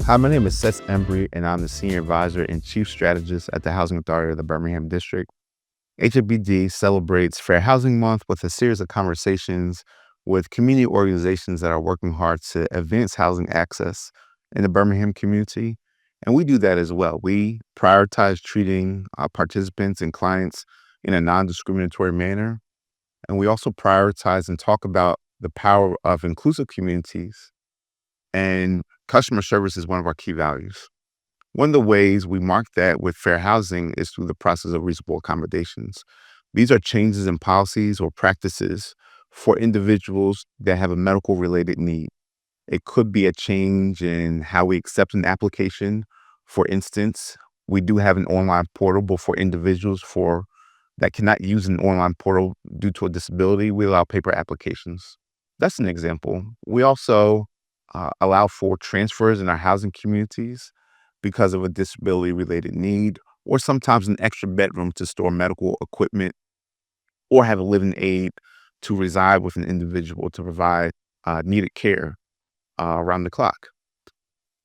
Hi, my name is Seth Embry, and I'm the Senior Advisor and Chief Strategist at the Housing Authority of the Birmingham District. HABD celebrates Fair Housing Month with a series of conversations with community organizations that are working hard to advance housing access in the Birmingham community. And we do that as well. We prioritize treating participants and clients in a non discriminatory manner. And we also prioritize and talk about the power of inclusive communities, and customer service is one of our key values. One of the ways we mark that with fair housing is through the process of reasonable accommodations. These are changes in policies or practices for individuals that have a medical related need. It could be a change in how we accept an application. For instance, we do have an online portal, but for individuals that cannot use an online portal due to a disability, we allow paper applications. That's an example. We also allow for transfers in our housing communities because of a disability related need, or sometimes an extra bedroom to store medical equipment, or have a living aid to reside with an individual to provide needed care around the clock.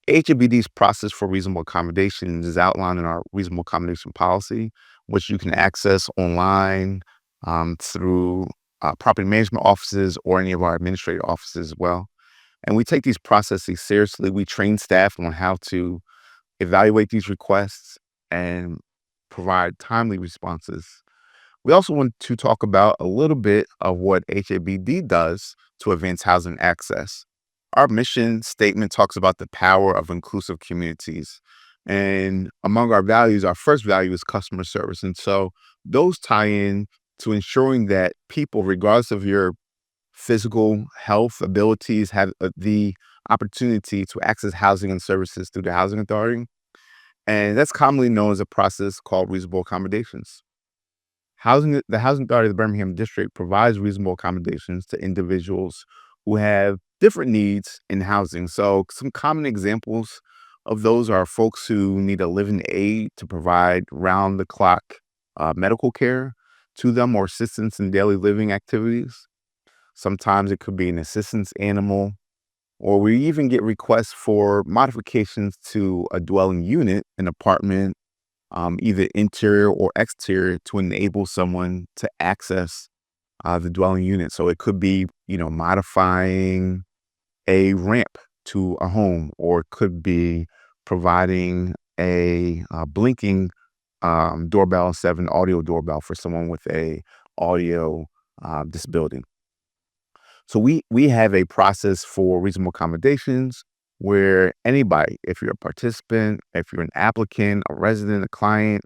HABD's process for reasonable accommodations is outlined in our reasonable accommodation policy, which you can access online through property management offices or any of our administrative offices as well. And we take these processes seriously. We train staff on how to evaluate these requests and provide timely responses. We also want to talk about a little bit of what HABD does to advance housing access. Our mission statement talks about the power of inclusive communities. And among our values, our first value is customer service. And so those tie in to ensuring that people, regardless of your physical health abilities, have the opportunity to access housing and services through the Housing Authority. And that's commonly known as a process called reasonable accommodations. The Housing Authority of the Birmingham District provides reasonable accommodations to individuals who have different needs in housing. So some common examples of those are folks who need a living aid to provide round-the-clock medical care to them, or assistance in daily living activities. Sometimes it could be an assistance animal, or we even get requests for modifications to a dwelling unit, an apartment, either interior or exterior, to enable someone to access the dwelling unit. So it could be, modifying a ramp to a home, or it could be providing a blinking doorbell instead of an audio doorbell for someone with a audio disability. So we have a process for reasonable accommodations where anybody, if you're a participant, if you're an applicant, a resident, a client,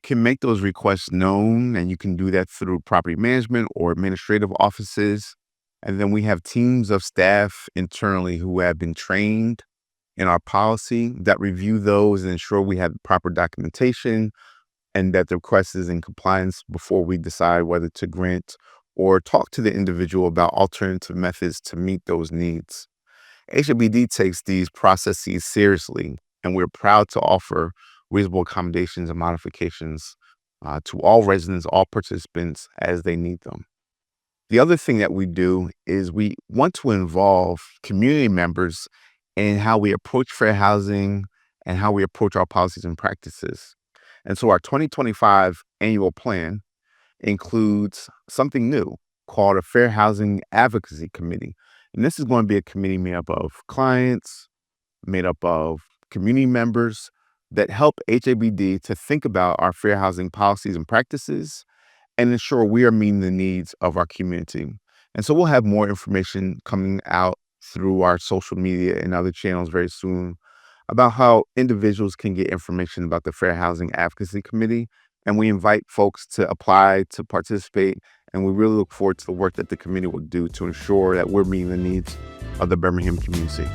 can make those requests known, and you can do that through property management or administrative offices. And then we have teams of staff internally who have been trained in our policy that review those and ensure we have proper documentation and that the request is in compliance before we decide whether to grant or talk to the individual about alternative methods to meet those needs. HABD takes these processes seriously, and we're proud to offer reasonable accommodations and modifications to all residents, all participants as they need them. The other thing that we do is we want to involve community members in how we approach fair housing and how we approach our policies and practices. And so our 2025 annual plan includes something new called a Fair Housing Advocacy Committee. And this is going to be a committee made up of clients, made up of community members that help HABD to think about our fair housing policies and practices and ensure we are meeting the needs of our community. And so we'll have more information coming out through our social media and other channels very soon about how individuals can get information about the Fair Housing Advocacy Committee. And we invite folks to apply to participate. And we really look forward to the work that the committee will do to ensure that we're meeting the needs of the Birmingham community.